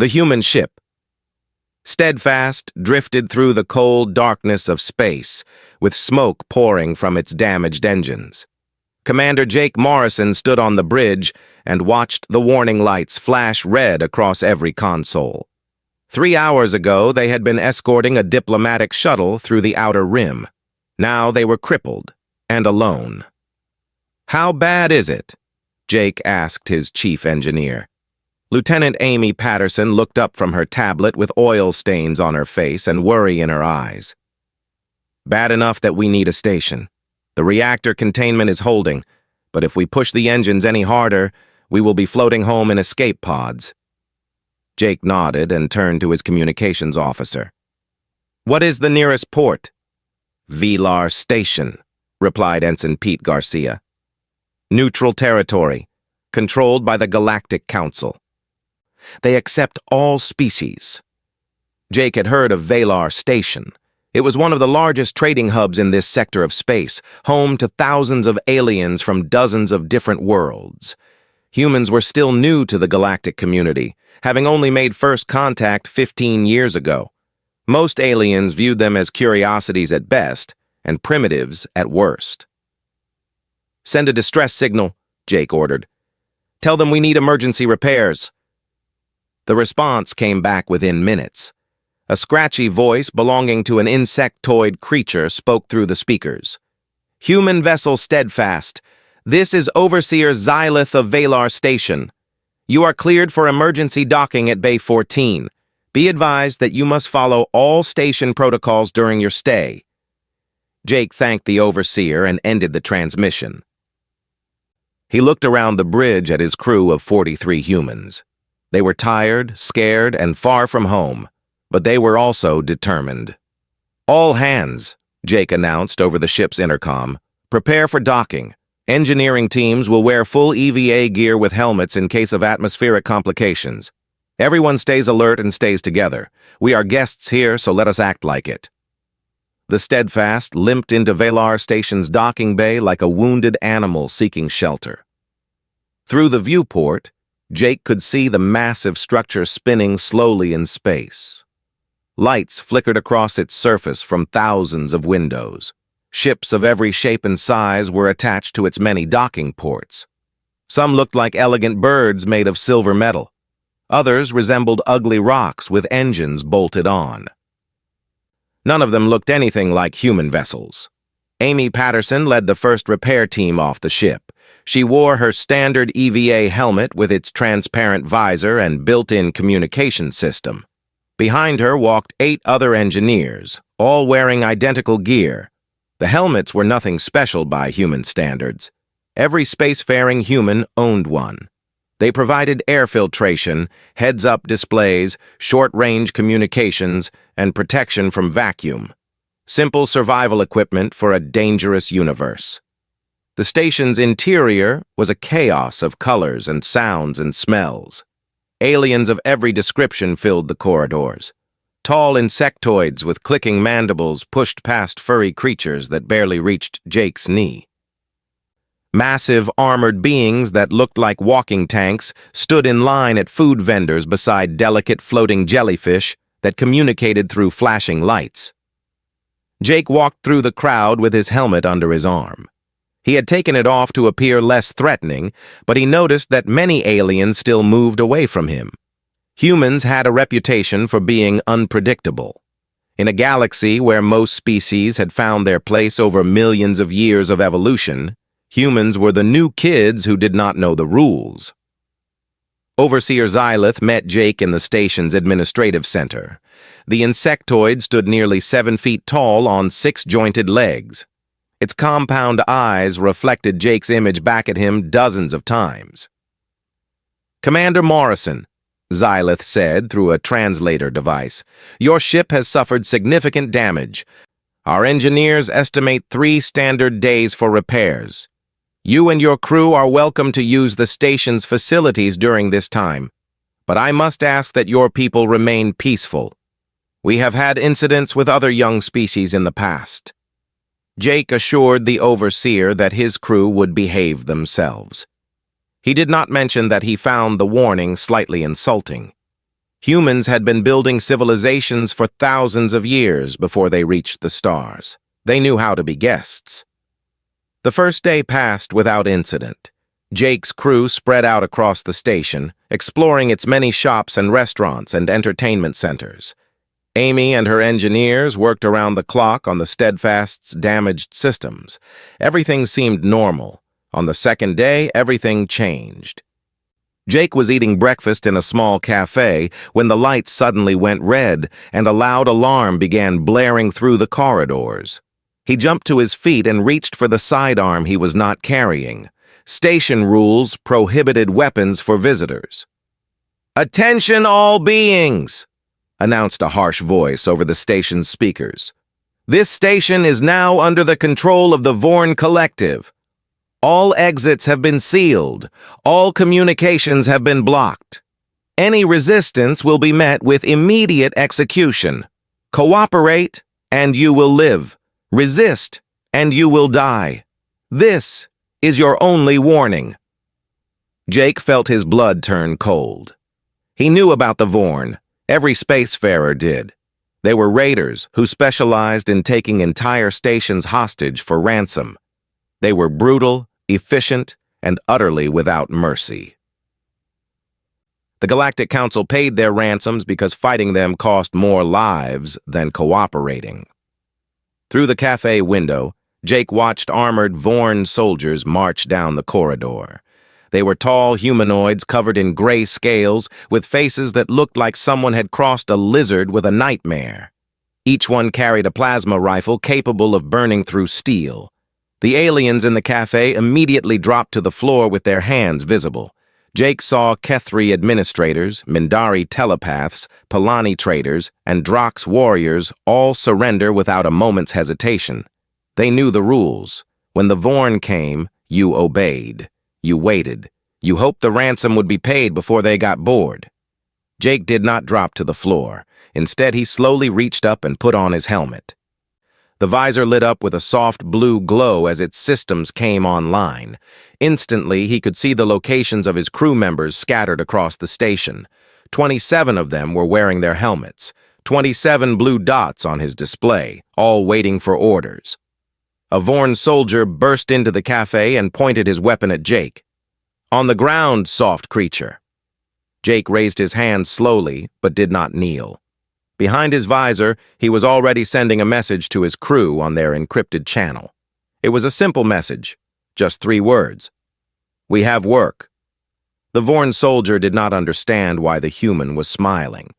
The human ship, steadfast, drifted through the cold darkness of space, with smoke pouring from its damaged engines. Commander Jake Morrison stood on the bridge and watched the warning lights flash red across every console. 3 hours ago, they had been escorting a diplomatic shuttle through the outer rim. Now they were crippled and alone. "How bad is it?" Jake asked his chief engineer. Lieutenant Amy Patterson looked up from her tablet with oil stains on her face and worry in her eyes. "Bad enough that we need a station. The reactor containment is holding, but if we push the engines any harder, we will be floating home in escape pods." Jake nodded and turned to his communications officer. "What is the nearest port?" "Velar Station," replied Ensign Pete Garcia. "Neutral territory, controlled by the Galactic Council. They accept all species." Jake had heard of Velar Station. It was one of the largest trading hubs in this sector of space, home to thousands of aliens from dozens of different worlds. Humans were still new to the galactic community, having only made first contact 15 years ago. Most aliens viewed them as curiosities at best and primitives at worst. "Send a distress signal," Jake ordered. "Tell them we need emergency repairs." The response came back within minutes. A scratchy voice belonging to an insectoid creature spoke through the speakers. "Human vessel steadfast. This is Overseer Xylith of Velar Station. You are cleared for emergency docking at Bay 14. Be advised that you must follow all station protocols during your stay." Jake thanked the Overseer and ended the transmission. He looked around the bridge at his crew of 43 humans. They were tired, scared, and far from home, but they were also determined. "All hands," Jake announced over the ship's intercom. "Prepare for docking. Engineering teams will wear full EVA gear with helmets in case of atmospheric complications. Everyone stays alert and stays together. We are guests here, so let us act like it." The Steadfast limped into Velar Station's docking bay like a wounded animal seeking shelter. Through the viewport, Jake could see the massive structure spinning slowly in space. Lights flickered across its surface from thousands of windows. Ships of every shape and size were attached to its many docking ports. Some looked like elegant birds made of silver metal. Others resembled ugly rocks with engines bolted on. None of them looked anything like human vessels. Amy Patterson led the first repair team off the ship. She wore her standard EVA helmet with its transparent visor and built-in communication system. Behind her walked 8 other engineers, all wearing identical gear. The helmets were nothing special by human standards. Every spacefaring human owned one. They provided air filtration, heads-up displays, short-range communications, and protection from vacuum. Simple survival equipment for a dangerous universe. The station's interior was a chaos of colors and sounds and smells. Aliens of every description filled the corridors. Tall insectoids with clicking mandibles pushed past furry creatures that barely reached Jake's knee. Massive armored beings that looked like walking tanks stood in line at food vendors beside delicate floating jellyfish that communicated through flashing lights. Jake walked through the crowd with his helmet under his arm. He had taken it off to appear less threatening, but he noticed that many aliens still moved away from him. Humans had a reputation for being unpredictable. In a galaxy where most species had found their place over millions of years of evolution, humans were the new kids who did not know the rules. Overseer Xylith met Jake in the station's administrative center. The insectoid stood nearly 7 feet tall on 6-jointed legs. Its compound eyes reflected Jake's image back at him dozens of times. "Commander Morrison," Xylith said through a translator device, "your ship has suffered significant damage. Our engineers estimate 3 standard days for repairs. You and your crew are welcome to use the station's facilities during this time, but I must ask that your people remain peaceful. We have had incidents with other young species in the past." Jake assured the Overseer that his crew would behave themselves. He did not mention that he found the warning slightly insulting. Humans had been building civilizations for thousands of years before they reached the stars. They knew how to be guests. The first day passed without incident. Jake's crew spread out across the station, exploring its many shops and restaurants and entertainment centers. Amy and her engineers worked around the clock on the Steadfast's damaged systems. Everything seemed normal. On the second day, everything changed. Jake was eating breakfast in a small cafe when the lights suddenly went red and a loud alarm began blaring through the corridors. He jumped to his feet and reached for the sidearm he was not carrying. Station rules prohibited weapons for visitors. "Attention all beings!" announced a harsh voice over the station's speakers. "This station is now under the control of the Vorn Collective. All exits have been sealed. All communications have been blocked. Any resistance will be met with immediate execution. Cooperate, and you will live. Resist, and you will die. This is your only warning." Jake felt his blood turn cold. He knew about the Vorn. Every spacefarer did. They were raiders who specialized in taking entire stations hostage for ransom. They were brutal, efficient, and utterly without mercy. The Galactic Council paid their ransoms because fighting them cost more lives than cooperating. Through the cafe window, Jake watched armored Vorn soldiers march down the corridor. They were tall humanoids covered in gray scales with faces that looked like someone had crossed a lizard with a nightmare. Each one carried a plasma rifle capable of burning through steel. The aliens in the cafe immediately dropped to the floor with their hands visible. Jake saw Kethri administrators, Mindari telepaths, Palani traders, and Drox warriors all surrender without a moment's hesitation. They knew the rules. When the Vorn came, you obeyed. You waited. You hoped the ransom would be paid before they got bored. Jake did not drop to the floor. Instead, he slowly reached up and put on his helmet. The visor lit up with a soft blue glow as its systems came online. Instantly, he could see the locations of his crew members scattered across the station. 27 of them were wearing their helmets. 27 blue dots on his display, all waiting for orders. A Vorn soldier burst into the cafe and pointed his weapon at Jake. "On the ground, soft creature." Jake raised his hand slowly, but did not kneel. Behind his visor, he was already sending a message to his crew on their encrypted channel. It was a simple message, just 3 words. "We have work." The Vorn soldier did not understand why the human was smiling.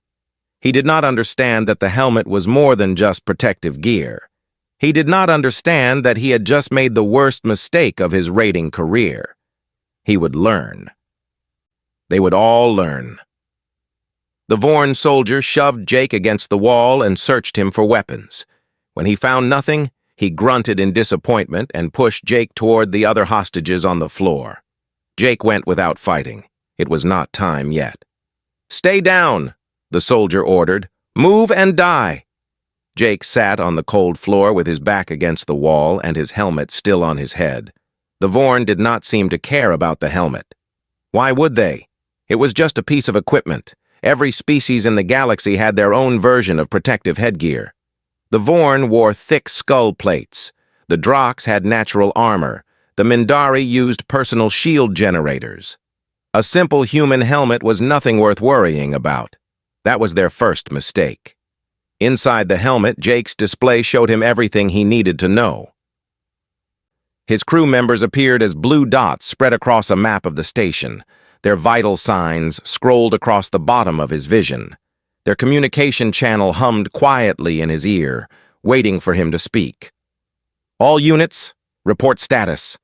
He did not understand that the helmet was more than just protective gear. He did not understand that he had just made the worst mistake of his raiding career. He would learn. They would all learn. The Vorn soldier shoved Jake against the wall and searched him for weapons. When he found nothing, he grunted in disappointment and pushed Jake toward the other hostages on the floor. Jake went without fighting. It was not time yet. "Stay down," the soldier ordered. "Move and die." Jake sat on the cold floor with his back against the wall and his helmet still on his head. The Vorn did not seem to care about the helmet. Why would they? It was just a piece of equipment. Every species in the galaxy had their own version of protective headgear. The Vorn wore thick skull plates. The Drox had natural armor. The Mindari used personal shield generators. A simple human helmet was nothing worth worrying about. That was their first mistake. Inside the helmet, Jake's display showed him everything he needed to know. His crew members appeared as blue dots spread across a map of the station. Their vital signs scrolled across the bottom of his vision. Their communication channel hummed quietly in his ear, waiting for him to speak. "All units, report status,"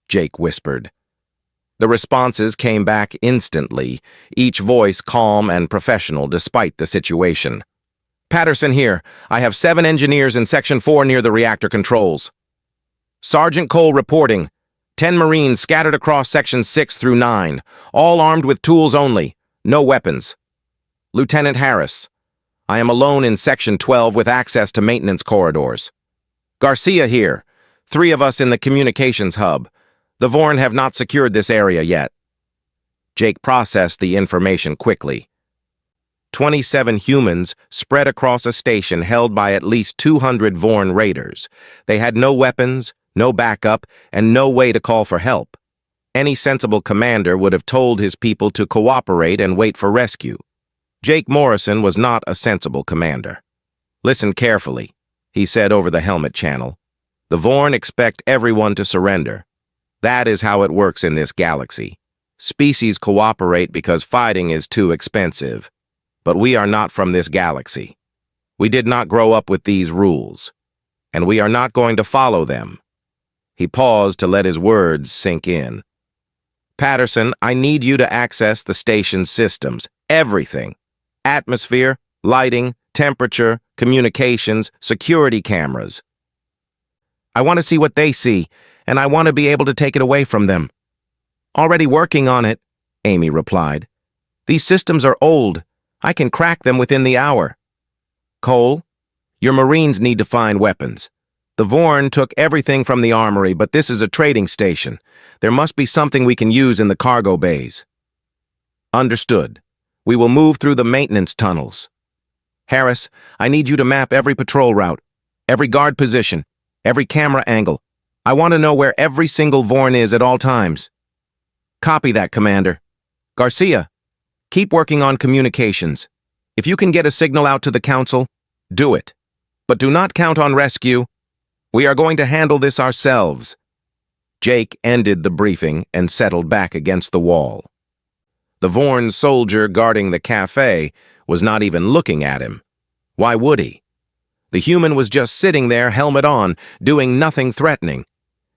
Jake whispered. The responses came back instantly, each voice calm and professional despite the situation. "Patterson here. I have 7 engineers in Section 4 near the reactor controls." "Sergeant Cole reporting. 10 Marines scattered across Sections 6 through 9, all armed with tools only, no weapons." "Lieutenant Harris. I am alone in Section 12 with access to maintenance corridors." "Garcia here. 3 of us in the communications hub. The Vorn have not secured this area yet." Jake processed the information quickly. 27 humans spread across a station held by at least 200 Vorn raiders. They had no weapons, no backup, and no way to call for help. Any sensible commander would have told his people to cooperate and wait for rescue. Jake Morrison was not a sensible commander. "Listen carefully," he said over the helmet channel. "The Vorn expect everyone to surrender. That is how it works in this galaxy. Species cooperate because fighting is too expensive. But we are not from this galaxy. We did not grow up with these rules, and we are not going to follow them." He paused to let his words sink in. "Patterson, I need you to access the station's systems. Everything. Atmosphere, lighting, temperature, communications, security cameras. I want to see what they see, and I want to be able to take it away from them." "Already working on it," Amy replied. "These systems are old. I can crack them within the hour." "Cole, your Marines need to find weapons. The Vorn took everything from the armory, but this is a trading station. There must be something we can use in the cargo bays." "Understood. We will move through the maintenance tunnels." "Harris, I need you to map every patrol route, every guard position, every camera angle. I want to know where every single Vorn is at all times." "Copy that, Commander." "Garcia, keep working on communications. If you can get a signal out to the Council, do it. But do not count on rescue. We are going to handle this ourselves." Jake ended the briefing and settled back against the wall. The Vorn soldier guarding the cafe was not even looking at him. Why would he? The human was just sitting there, helmet on, doing nothing threatening.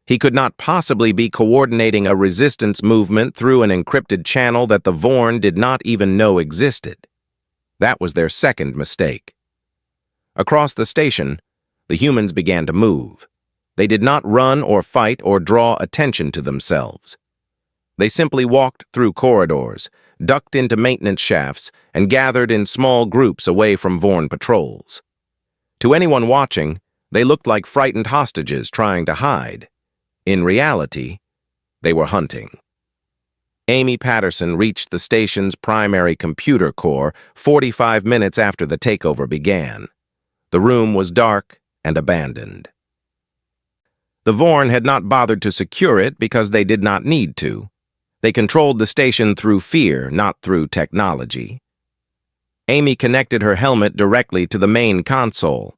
He could not possibly be coordinating a resistance movement through an encrypted channel that the Vorn did not even know existed. That was their second mistake. Across the station, the humans began to move. They did not run or fight or draw attention to themselves. They simply walked through corridors, ducked into maintenance shafts, and gathered in small groups away from Vorn patrols. To anyone watching, they looked like frightened hostages trying to hide. In reality, they were hunting. Amy Patterson reached the station's primary computer core 45 minutes after the takeover began. The room was dark and abandoned. The Vorn had not bothered to secure it because they did not need to. They controlled the station through fear, not through technology. Amy connected her helmet directly to the main console.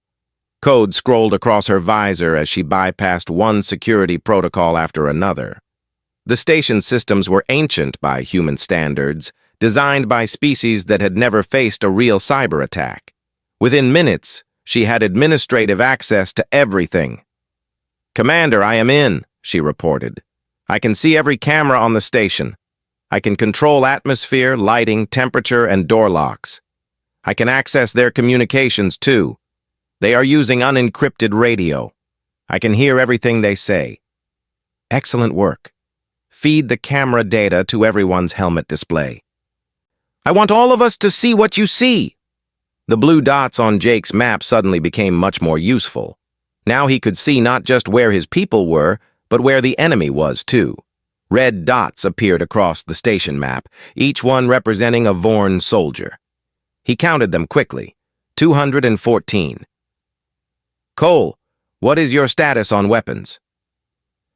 Code scrolled across her visor as she bypassed one security protocol after another. The station systems were ancient by human standards, designed by species that had never faced a real cyber attack. Within minutes, she had administrative access to everything. "Commander, I am in," she reported. "I can see every camera on the station. I can control atmosphere, lighting, temperature, and door locks. I can access their communications, too. They are using unencrypted radio. I can hear everything they say." "Excellent work. Feed the camera data to everyone's helmet display." "I want all of us to see what you see." The blue dots on Jake's map suddenly became much more useful. Now he could see not just where his people were, but where the enemy was, too. Red dots appeared across the station map, each one representing a Vorn soldier. He counted them quickly. 214. "Cole, what is your status on weapons?"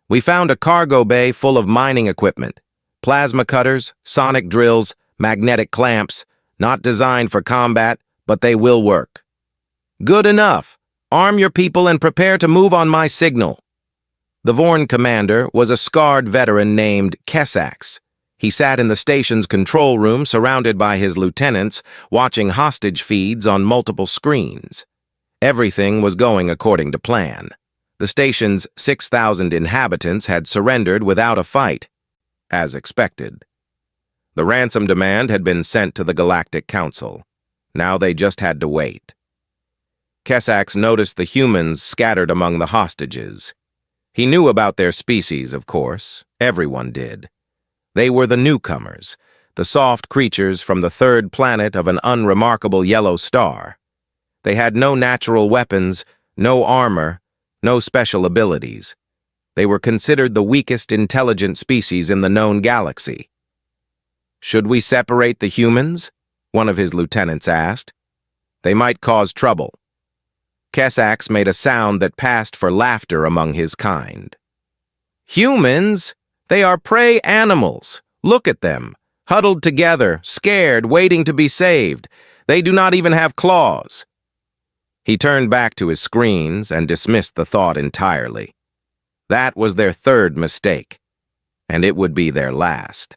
"We found a cargo bay full of mining equipment. Plasma cutters, sonic drills, magnetic clamps, not designed for combat, but they will work." "Good enough. Arm your people and prepare to move on my signal." The Vorn commander was a scarred veteran named Kesax. He sat in the station's control room surrounded by his lieutenants, watching hostage feeds on multiple screens. Everything was going according to plan. The station's 6,000 inhabitants had surrendered without a fight, as expected. The ransom demand had been sent to the Galactic Council. Now they just had to wait. Kesax noticed the humans scattered among the hostages. He knew about their species, of course. Everyone did. They were the newcomers, the soft creatures from the third planet of an unremarkable yellow star. They had no natural weapons, no armor, no special abilities. They were considered the weakest intelligent species in the known galaxy. "Should we separate the humans?" one of his lieutenants asked. They might cause trouble. Kessax made a sound that passed for laughter among his kind. Humans? They are prey animals. Look at them, huddled together, scared, waiting to be saved. They do not even have claws. He turned back to his screens and dismissed the thought entirely. That was their third mistake, and it would be their last.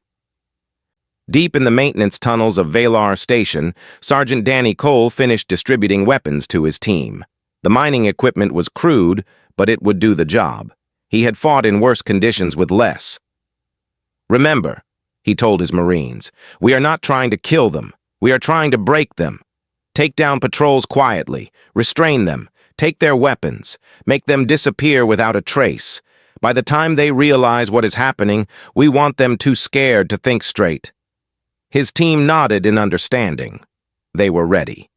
Deep in the maintenance tunnels of Valar Station, Sergeant Danny Cole finished distributing weapons to his team. The mining equipment was crude, but it would do the job. He had fought in worse conditions with less. Remember, he told his Marines, we are not trying to kill them. We are trying to break them. Take down patrols quietly, restrain them, take their weapons, make them disappear without a trace. By the time they realize what is happening, we want them too scared to think straight. His team nodded in understanding. They were ready.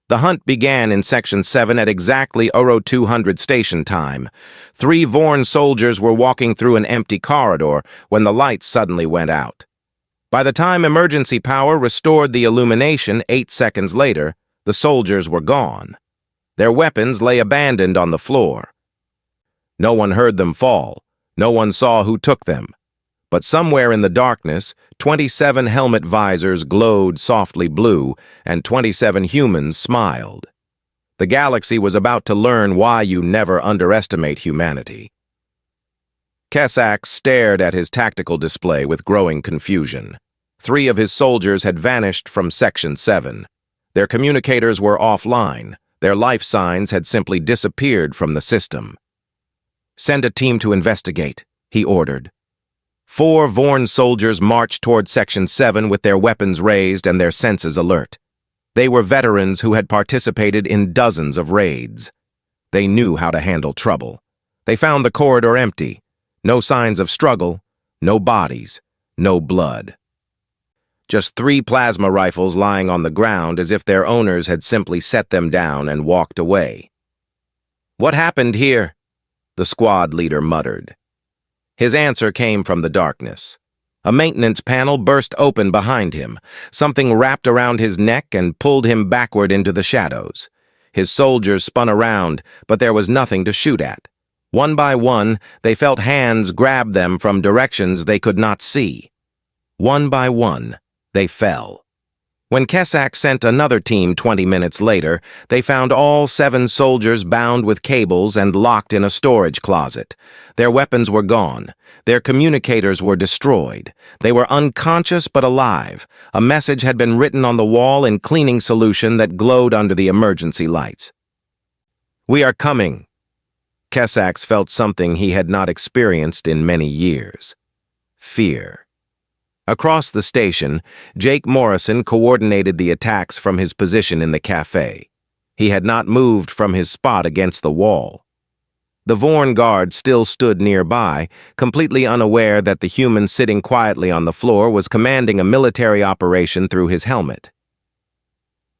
The hunt began in Section 7 at exactly 0200 station time. 3 Vorn soldiers were walking through an empty corridor when the lights suddenly went out. By the time emergency power restored the illumination 8 seconds later, the soldiers were gone. Their weapons lay abandoned on the floor. No one heard them fall. No one saw who took them. But somewhere in the darkness, 27 helmet visors glowed softly blue, and 27 humans smiled. The galaxy was about to learn why you never underestimate humanity. Kessax stared at his tactical display with growing confusion. 3 of his soldiers had vanished from Section 7. Their communicators were offline. Their life signs had simply disappeared from the system. Send a team to investigate, he ordered. 4 Vorn soldiers marched toward Section 7 with their weapons raised and their senses alert. They were veterans who had participated in dozens of raids. They knew how to handle trouble. They found the corridor empty. No signs of struggle, no bodies, no blood. Just 3 plasma rifles lying on the ground as if their owners had simply set them down and walked away. What happened here? The squad leader muttered. His answer came from the darkness. A maintenance panel burst open behind him. Something wrapped around his neck and pulled him backward into the shadows. His soldiers spun around, but there was nothing to shoot at. One by one, they felt hands grab them from directions they could not see. One by one, they fell. When Kessax sent another team 20 minutes later, they found all 7 soldiers bound with cables and locked in a storage closet. Their weapons were gone. Their communicators were destroyed. They were unconscious but alive. A message had been written on the wall in cleaning solution that glowed under the emergency lights. We are coming. Kessax felt something he had not experienced in many years. Fear. Across the station, Jake Morrison coordinated the attacks from his position in the cafe. He had not moved from his spot against the wall. The Vorn guard still stood nearby, completely unaware that the human sitting quietly on the floor was commanding a military operation through his helmet.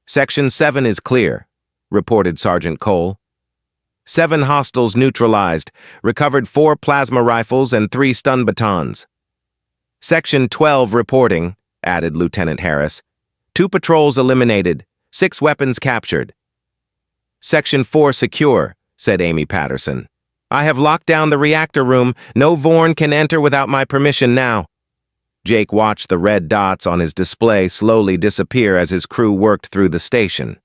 Section 7 is clear, reported Sergeant Cole. 7 hostiles neutralized, recovered 4 plasma rifles and 3 stun batons. Section 12 reporting, added Lieutenant Harris. 2 patrols eliminated, 6 weapons captured. Section 4 secure, said Amy Patterson. I have locked down the reactor room. No Vorn can enter without my permission now. Jake watched the red dots on his display slowly disappear as his crew worked through the station.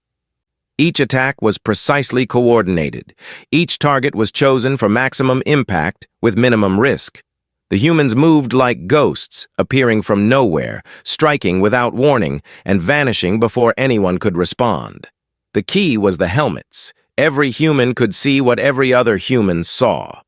Each attack was precisely coordinated. Each target was chosen for maximum impact with minimum risk. The humans moved like ghosts, appearing from nowhere, striking without warning, and vanishing before anyone could respond. The key was the helmets. Every human could see what every other human saw.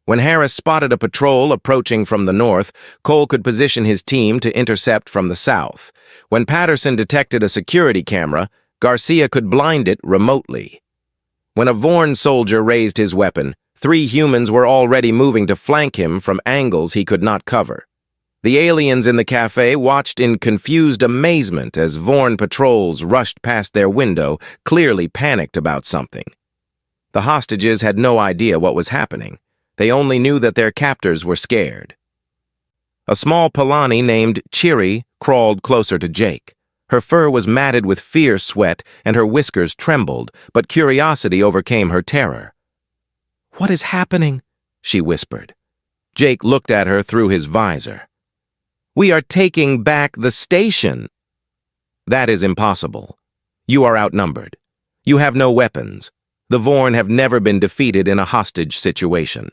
When Harris spotted a patrol approaching from the north, Cole could position his team to intercept from the south. When Patterson detected a security camera, Garcia could blind it remotely. When a Vorn soldier raised his weapon, 3 humans were already moving to flank him from angles he could not cover. The aliens in the cafe watched in confused amazement as Vorn patrols rushed past their window, clearly panicked about something. The hostages had no idea what was happening. They only knew that their captors were scared. A small Palani named Chiri crawled closer to Jake. Her fur was matted with fierce sweat, and her whiskers trembled, but curiosity overcame her terror. "What is happening?" she whispered. Jake looked at her through his visor. "We are taking back the station." "That is impossible. You are outnumbered. You have no weapons. The Vorn have never been defeated in a hostage situation."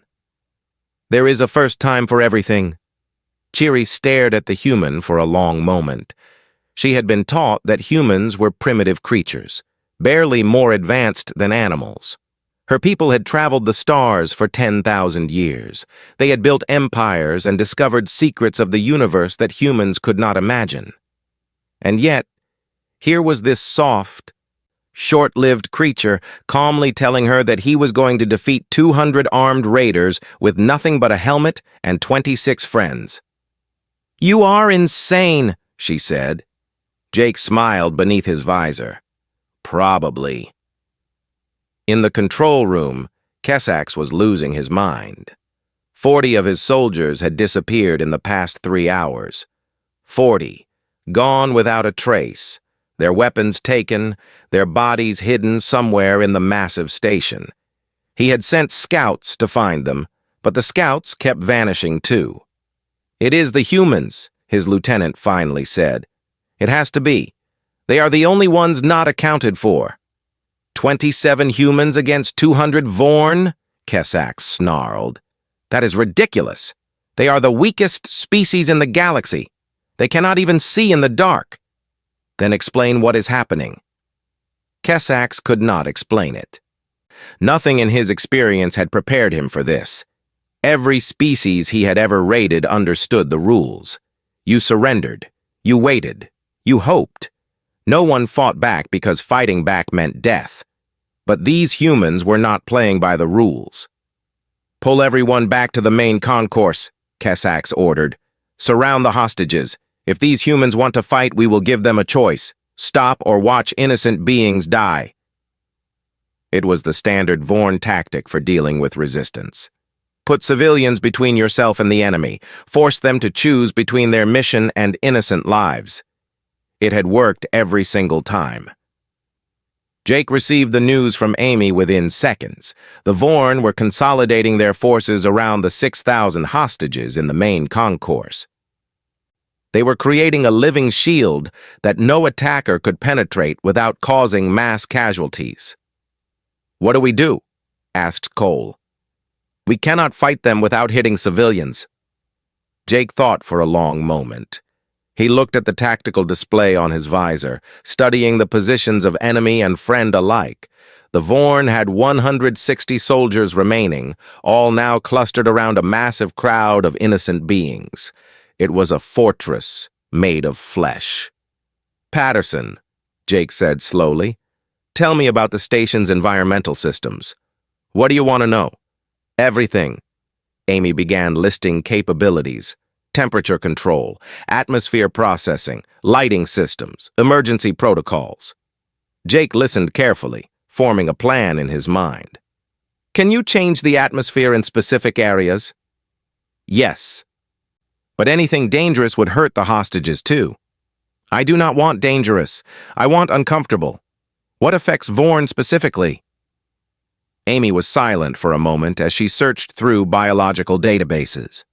"There is a first time for everything." Cheery stared at the human for a long moment. She had been taught that humans were primitive creatures, barely more advanced than animals. Her people had traveled the stars for 10,000 years. They had built empires and discovered secrets of the universe that humans could not imagine. And yet, here was this soft, short-lived creature calmly telling her that he was going to defeat 200 armed raiders with nothing but a helmet and 26 friends. "You are insane," she said. Jake smiled beneath his visor. "Probably." In the control room, Kessax was losing his mind. 40 of his soldiers had disappeared in the past 3 hours. 40, gone without a trace, their weapons taken, their bodies hidden somewhere in the massive station. He had sent scouts to find them, but the scouts kept vanishing too. "It is the humans," his lieutenant finally said. "It has to be. They are the only ones not accounted for." 27 humans against 200 Vorn? Kessax snarled. "That is ridiculous. They are the weakest species in the galaxy. They cannot even see in the dark." "Then explain what is happening." Kessax could not explain it. Nothing in his experience had prepared him for this. Every species he had ever raided understood the rules. You surrendered. You waited. You hoped. No one fought back because fighting back meant death. But these humans were not playing by the rules. "Pull everyone back to the main concourse," Kessax ordered. "Surround the hostages. If these humans want to fight, we will give them a choice. Stop or watch innocent beings die." It was the standard Vorn tactic for dealing with resistance. Put civilians between yourself and the enemy. Force them to choose between their mission and innocent lives. It had worked every single time. Jake received the news from Amy within seconds. The Vorn were consolidating their forces around the 6,000 hostages in the main concourse. They were creating a living shield that no attacker could penetrate without causing mass casualties. "What do we do?" asked Cole. "We cannot fight them without hitting civilians." Jake thought for a long moment. He looked at the tactical display on his visor, studying the positions of enemy and friend alike. The Vorn had 160 soldiers remaining, all now clustered around a massive crowd of innocent beings. It was a fortress made of flesh. "Patterson," Jake said slowly, "tell me about the station's environmental systems. What do you want to know?" "Everything." Amy began listing capabilities. Temperature control, atmosphere processing, lighting systems, emergency protocols. Jake listened carefully, forming a plan in his mind. "Can you change the atmosphere in specific areas?" "Yes. But anything dangerous would hurt the hostages too." "I do not want dangerous. I want uncomfortable. What affects Vorn specifically?" Amy was silent for a moment as she searched through biological databases.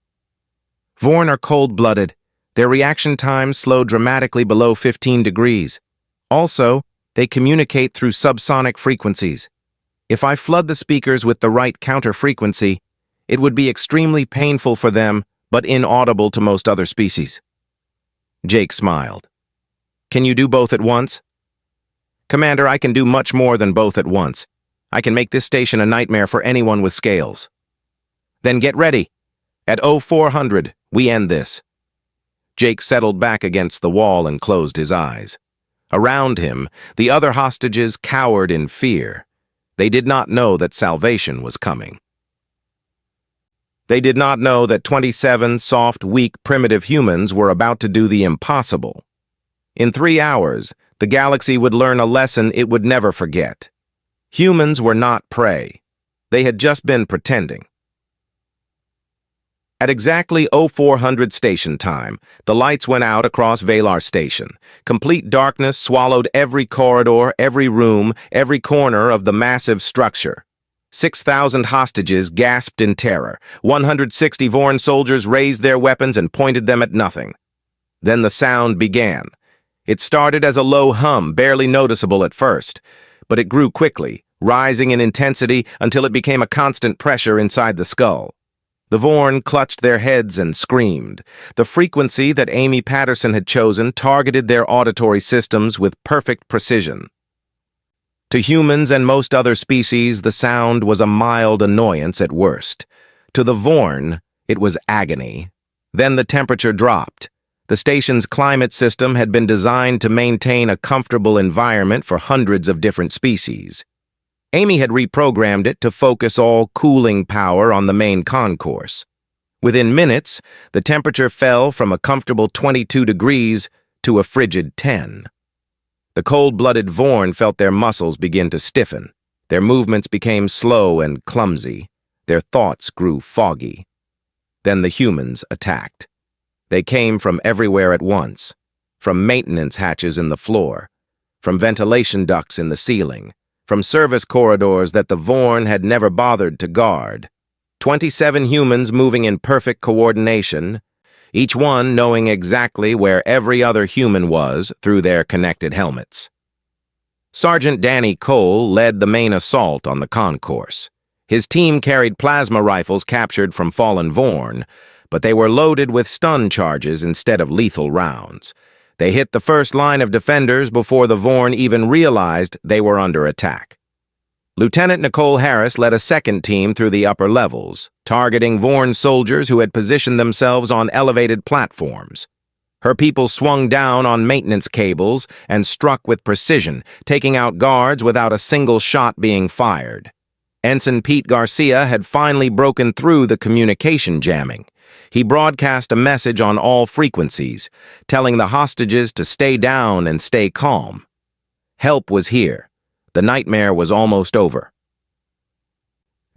"Vorn are cold-blooded. Their reaction times slow dramatically below 15 degrees. Also, they communicate through subsonic frequencies. If I flood the speakers with the right counter-frequency, it would be extremely painful for them, but inaudible to most other species." Jake smiled. "Can you do both at once?" "Commander, I can do much more than both at once. I can make this station a nightmare for anyone with scales." "Then get ready. At 0400, we end this." Jake settled back against the wall and closed his eyes. Around him, the other hostages cowered in fear. They did not know that salvation was coming. They did not know that 27 soft, weak, primitive humans were about to do the impossible. In 3 hours, the galaxy would learn a lesson it would never forget. Humans were not prey. They had just been pretending. At exactly 0400 station time, the lights went out across Valar Station. Complete darkness swallowed every corridor, every room, every corner of the massive structure. 6,000 hostages gasped in terror. 160 Vorn soldiers raised their weapons and pointed them at nothing. Then the sound began. It started as a low hum, barely noticeable at first, but it grew quickly, rising in intensity until it became a constant pressure inside the skull. The Vorn clutched their heads and screamed. The frequency that Amy Patterson had chosen targeted their auditory systems with perfect precision. To humans and most other species, the sound was a mild annoyance at worst. To the Vorn, it was agony. Then the temperature dropped. The station's climate system had been designed to maintain a comfortable environment for hundreds of different species. Amy had reprogrammed it to focus all cooling power on the main concourse. Within minutes, the temperature fell from a comfortable 22 degrees to a frigid 10. The cold-blooded Vorn felt their muscles begin to stiffen. Their movements became slow and clumsy. Their thoughts grew foggy. Then the humans attacked. They came from everywhere at once, from maintenance hatches in the floor, from ventilation ducts in the ceiling, from service corridors that the Vorn had never bothered to guard. 27 humans moving in perfect coordination, each one knowing exactly where every other human was through their connected helmets. Sergeant Danny Cole led the main assault on the concourse. His team carried plasma rifles captured from fallen Vorn, but they were loaded with stun charges instead of lethal rounds. They hit the first line of defenders before the Vorn even realized they were under attack. Lieutenant Nicole Harris led a second team through the upper levels, targeting Vorn soldiers who had positioned themselves on elevated platforms. Her people swung down on maintenance cables and struck with precision, taking out guards without a single shot being fired. Ensign Pete Garcia had finally broken through the communication jamming. He broadcast a message on all frequencies, telling the hostages to stay down and stay calm. Help was here. The nightmare was almost over.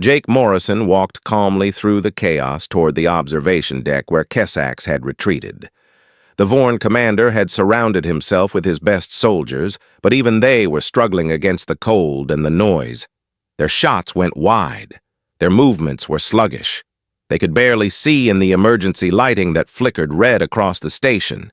Jake Morrison walked calmly through the chaos toward the observation deck where Kessax had retreated. The Vorn commander had surrounded himself with his best soldiers, but even they were struggling against the cold and the noise. Their shots went wide. Their movements were sluggish. They could barely see in the emergency lighting that flickered red across the station.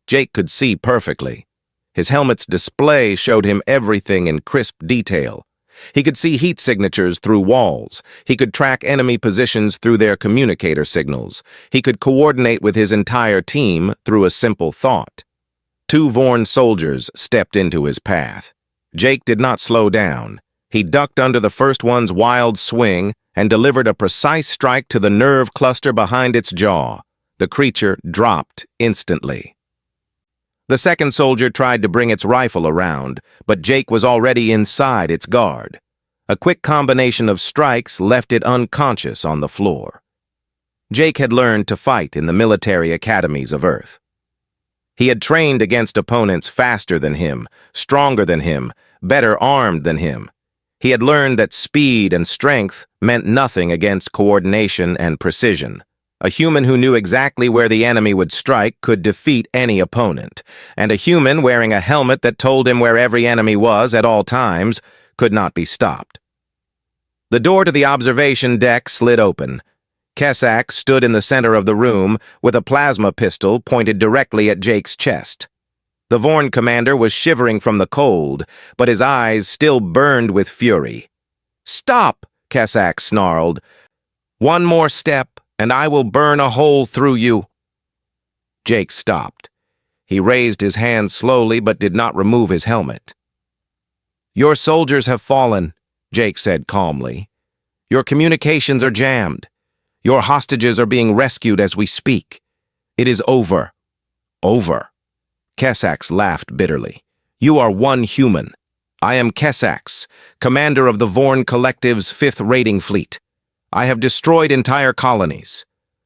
Jake could see perfectly. His helmet's display showed him everything in crisp detail. He could see heat signatures through walls. He could track enemy positions through their communicator signals. He could coordinate with his entire team through a simple thought. 2 Vorn soldiers stepped into his path. Jake did not slow down. He ducked under the first one's wild swing and delivered a precise strike to the nerve cluster behind its jaw. The creature dropped instantly. The second soldier tried to bring its rifle around, but Jake was already inside its guard. A quick combination of strikes left it unconscious on the floor. Jake had learned to fight in the military academies of Earth. He had trained against opponents faster than him, stronger than him, better armed than him. He had learned that speed and strength meant nothing against coordination and precision. A human who knew exactly where the enemy would strike could defeat any opponent, and a human wearing a helmet that told him where every enemy was at all times could not be stopped. The door to the observation deck slid open. Kessax stood in the center of the room with a plasma pistol pointed directly at Jake's chest. The Vorn commander was shivering from the cold, but his eyes still burned with fury. "Stop!" Kessax snarled. "One more step, and I will burn a hole through you." Jake stopped. He raised his hand slowly but did not remove his helmet. "Your soldiers have fallen," Jake said calmly. "Your communications are jammed. Your hostages are being rescued as we speak. It is over." "Over?" Kessax laughed bitterly. "You are one human. I am Kessax, commander of the Vorn Collective's 5th raiding fleet. I have destroyed entire colonies.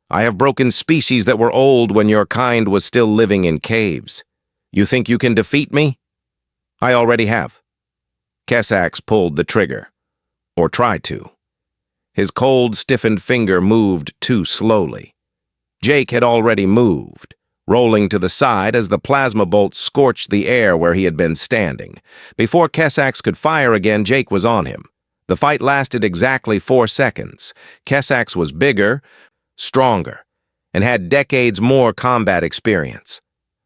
I have broken species that were old when your kind was still living in caves. You think you can defeat me? I already have." Kessax pulled the trigger. Or tried to. His cold, stiffened finger moved too slowly. Jake had already moved, rolling to the side as the plasma bolt scorched the air where he had been standing. Before Kessax could fire again, Jake was on him. The fight lasted exactly 4 seconds. Kessax was bigger, stronger, and had decades more combat experience.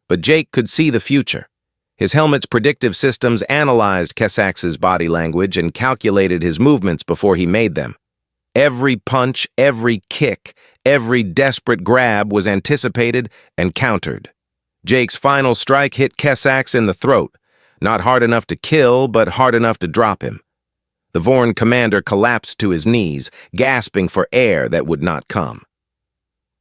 But Jake could see the future. His helmet's predictive systems analyzed Kessax's body language and calculated his movements before he made them. Every punch, every kick, every desperate grab was anticipated and countered. Jake's final strike hit Kessax in the throat, not hard enough to kill, but hard enough to drop him. The Vorn commander collapsed to his knees, gasping for air that would not come.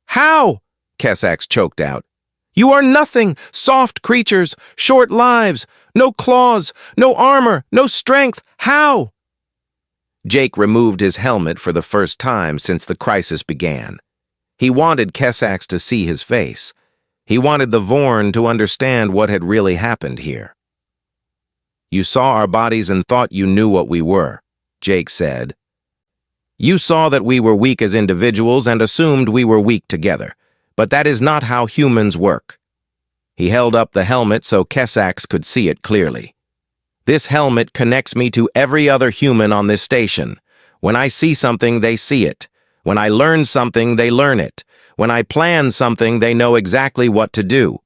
"How?" Kessax choked out. "You are nothing! Soft creatures, short lives, no claws, no armor, no strength! How?" Jake removed his helmet for the first time since the crisis began. He wanted Kessax to see his face. He wanted the Vorn to understand what had really happened here. "You saw our bodies and thought you knew what we were," Jake said. "You saw that we were weak as individuals and assumed we were weak together. But that is not how humans work." He held up the helmet so Kessax could see it clearly. "This helmet connects me to every other human on this station. When I see something, they see it. When I learn something, they learn it. When I plan something, they know exactly what to do.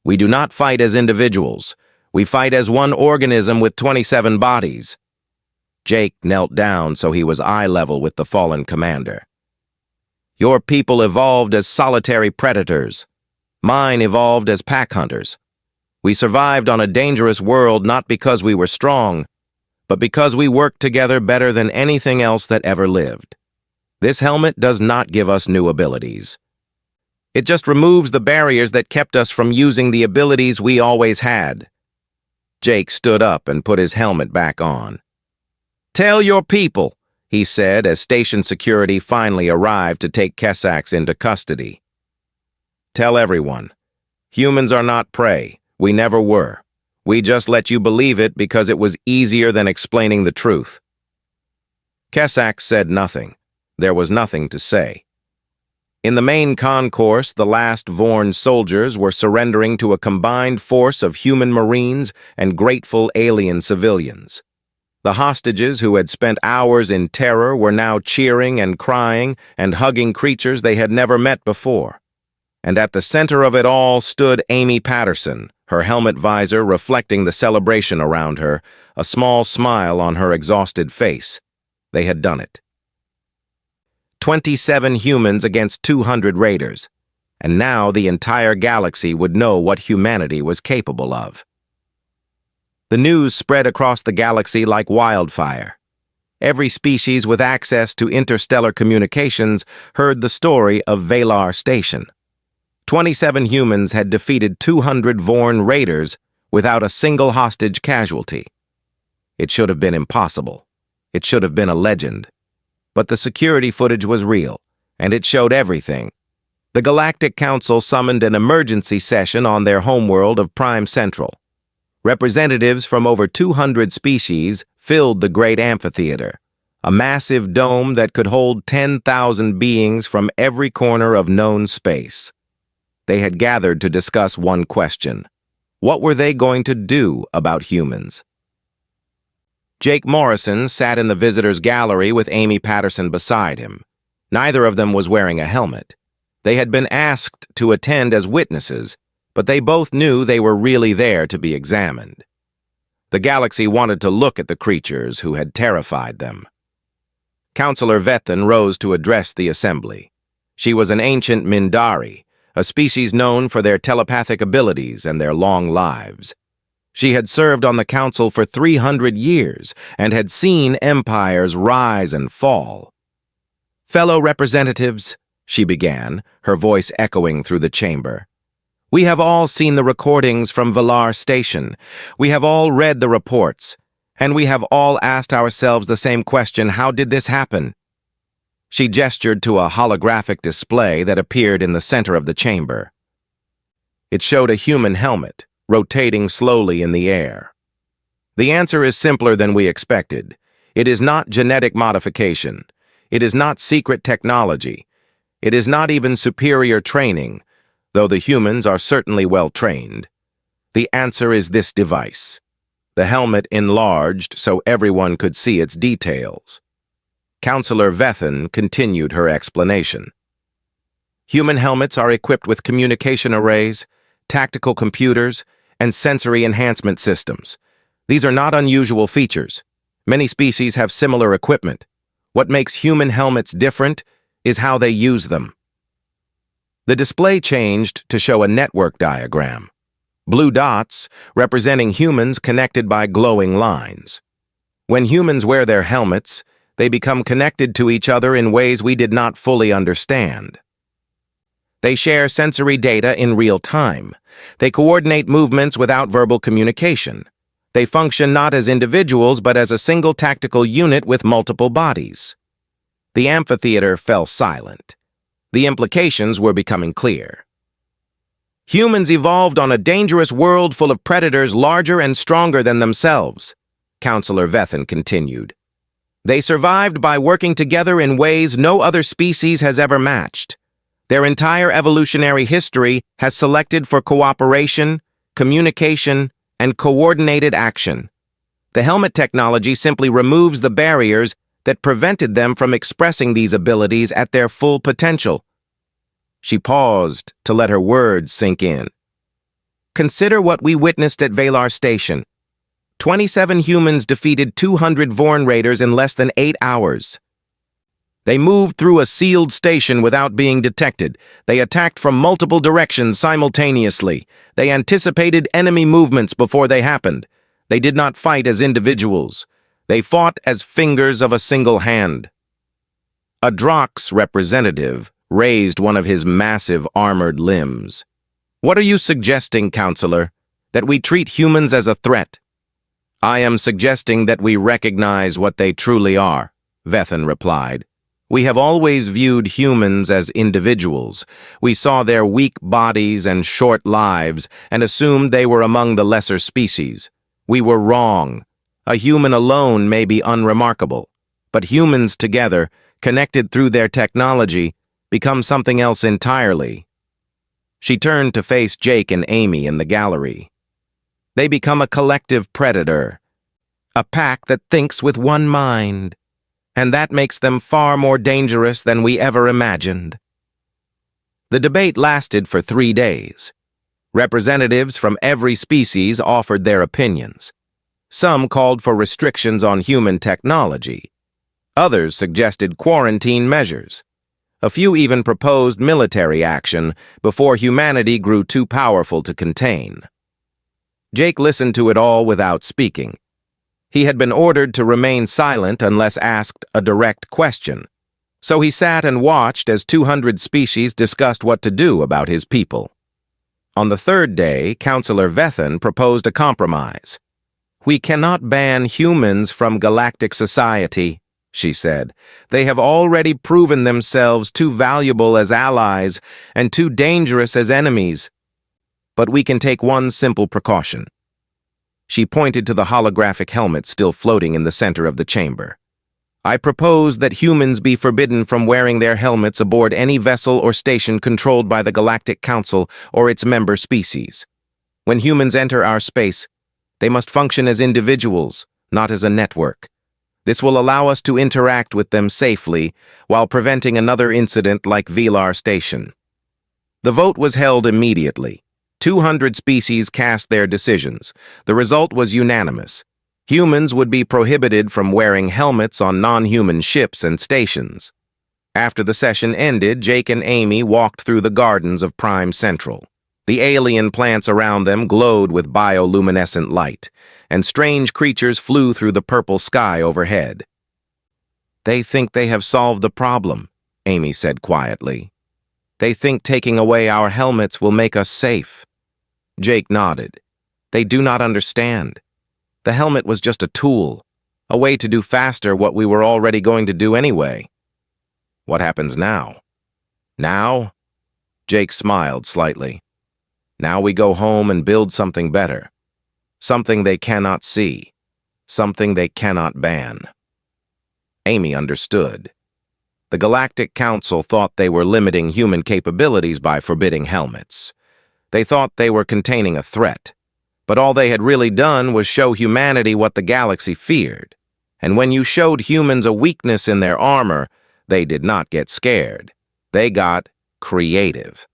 We do not fight as individuals. We fight as one organism with 27 bodies." Jake knelt down so he was eye level with the fallen commander. "Your people evolved as solitary predators. Mine evolved as pack hunters. We survived on a dangerous world not because we were strong, but because we worked together better than anything else that ever lived. This helmet does not give us new abilities. It just removes the barriers that kept us from using the abilities we always had." Jake stood up and put his helmet back on. "Tell your people," he said as station security finally arrived to take Kessax into custody. "Tell everyone. Humans are not prey. We never were. We just let you believe it because it was easier than explaining the truth." Kessax said nothing. There was nothing to say. In the main concourse, the last Vorn soldiers were surrendering to a combined force of human marines and grateful alien civilians. The hostages who had spent hours in terror were now cheering and crying and hugging creatures they had never met before. And at the center of it all stood Amy Patterson, her helmet visor reflecting the celebration around her, a small smile on her exhausted face. They had done it. 27 humans against 200 raiders, and now the entire galaxy would know what humanity was capable of. The news spread across the galaxy like wildfire. Every species with access to interstellar communications heard the story of Valar Station. 27 humans had defeated 200 Vorn raiders without a single hostage casualty. It should have been impossible. It should have been a legend. But the security footage was real, and it showed everything. The Galactic Council summoned an emergency session on their homeworld of Prime Central. Representatives from over 200 species filled the great amphitheater, a massive dome that could hold 10,000 beings from every corner of known space. They had gathered to discuss one question. What were they going to do about humans? Jake Morrison sat in the visitors' gallery with Amy Patterson beside him. Neither of them was wearing a helmet. They had been asked to attend as witnesses, but they both knew they were really there to be examined. The galaxy wanted to look at the creatures who had terrified them. Counselor Vethan rose to address the assembly. She was an ancient Mindari, a species known for their telepathic abilities and their long lives. She had served on the council for 300 years and had seen empires rise and fall. "Fellow representatives," she began, her voice echoing through the chamber, "we have all seen the recordings from Valar Station. We have all read the reports, and we have all asked ourselves the same question: how did this happen?" She gestured to a holographic display that appeared in the center of the chamber. It showed a human helmet, rotating slowly in the air. The answer is simpler than we expected. It is not genetic modification. It is not secret technology. It is not even superior training, though the humans are certainly well trained. The answer is this device. The helmet enlarged so everyone could see its details. Counselor Vethan continued her explanation. Human helmets are equipped with communication arrays, tactical computers, and sensory enhancement systems. These are not unusual features. Many species have similar equipment. What makes human helmets different is how they use them. The display changed to show a network diagram. Blue dots representing humans connected by glowing lines. When humans wear their helmets, they become connected to each other in ways we did not fully understand. They share sensory data in real time. They coordinate movements without verbal communication. They function not as individuals but as a single tactical unit with multiple bodies. The amphitheater fell silent. The implications were becoming clear. Humans evolved on a dangerous world full of predators larger and stronger than themselves, Counselor Vethan continued. They survived by working together in ways no other species has ever matched. Their entire evolutionary history has selected for cooperation, communication, and coordinated action. The helmet technology simply removes the barriers that prevented them from expressing these abilities at their full potential. She paused to let her words sink in. Consider what we witnessed at Valar Station. 27 humans defeated 200 Vorn raiders in less than 8 hours. They moved through a sealed station without being detected. They attacked from multiple directions simultaneously. They anticipated enemy movements before they happened. They did not fight as individuals. They fought as fingers of a single hand. A Drox representative raised one of his massive armored limbs. What are you suggesting, Counselor? That we treat humans as a threat? I am suggesting that we recognize what they truly are, Vethan replied. We have always viewed humans as individuals. We saw their weak bodies and short lives and assumed they were among the lesser species. We were wrong. A human alone may be unremarkable, but humans together, connected through their technology, become something else entirely. She turned to face Jake and Amy in the gallery. They become a collective predator, a pack that thinks with one mind. And that makes them far more dangerous than we ever imagined. The debate lasted for 3 days. Representatives from every species offered their opinions. Some called for restrictions on human technology. Others suggested quarantine measures. A few even proposed military action before humanity grew too powerful to contain. Jake listened to it all without speaking. He had been ordered to remain silent unless asked a direct question, so he sat and watched as 200 species discussed what to do about his people. On the 3rd day, Counselor Vethan proposed a compromise. We cannot ban humans from galactic society, she said. They have already proven themselves too valuable as allies and too dangerous as enemies. But we can take one simple precaution. She pointed to the holographic helmet still floating in the center of the chamber. I propose that humans be forbidden from wearing their helmets aboard any vessel or station controlled by the Galactic Council or its member species. When humans enter our space, they must function as individuals, not as a network. This will allow us to interact with them safely while preventing another incident like Valar Station. The vote was held immediately. 200 species cast their decisions. The result was unanimous. Humans would be prohibited from wearing helmets on non-human ships and stations. After the session ended, Jake and Amy walked through the gardens of Prime Central. The alien plants around them glowed with bioluminescent light, and strange creatures flew through the purple sky overhead. They think they have solved the problem, Amy said quietly. They think taking away our helmets will make us safe. Jake nodded. They do not understand. The helmet was just a tool, a way to do faster what we were already going to do anyway. What happens now? Now? Jake smiled slightly. Now we go home and build something better. Something they cannot see. Something they cannot ban. Amy understood. The Galactic Council thought they were limiting human capabilities by forbidding helmets. They thought they were containing a threat. But all they had really done was show humanity what the galaxy feared. And when you showed humans a weakness in their armor, they did not get scared. They got creative.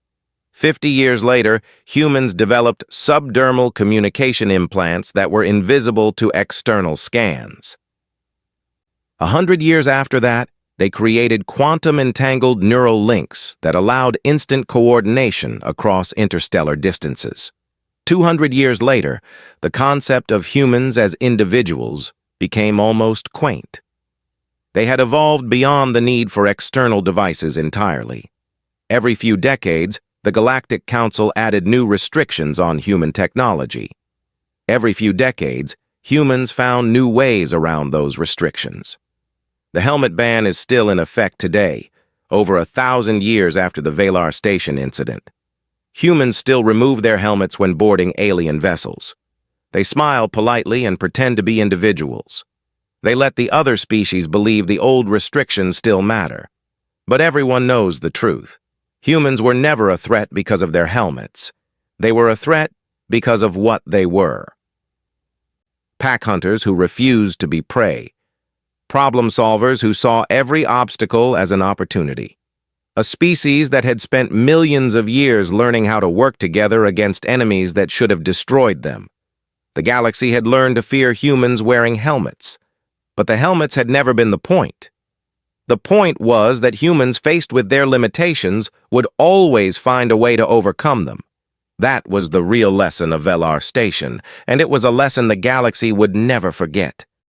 50 years later, humans developed subdermal communication implants that were invisible to external scans. 100 years after that, they created quantum-entangled neural links that allowed instant coordination across interstellar distances. 200 years later, the concept of humans as individuals became almost quaint. They had evolved beyond the need for external devices entirely. Every few decades, the Galactic Council added new restrictions on human technology. Every few decades, humans found new ways around those restrictions. The helmet ban is still in effect today, over 1,000 years after the Valar Station incident. Humans still remove their helmets when boarding alien vessels. They smile politely and pretend to be individuals. They let the other species believe the old restrictions still matter. But everyone knows the truth. Humans were never a threat because of their helmets. They were a threat because of what they were. Pack hunters who refused to be prey. Problem solvers who saw every obstacle as an opportunity. A species that had spent millions of years learning how to work together against enemies that should have destroyed them. The galaxy had learned to fear humans wearing helmets. But the helmets had never been the point. The point was that humans faced with their limitations would always find a way to overcome them. That was the real lesson of Valar Station, and it was a lesson the galaxy would never forget.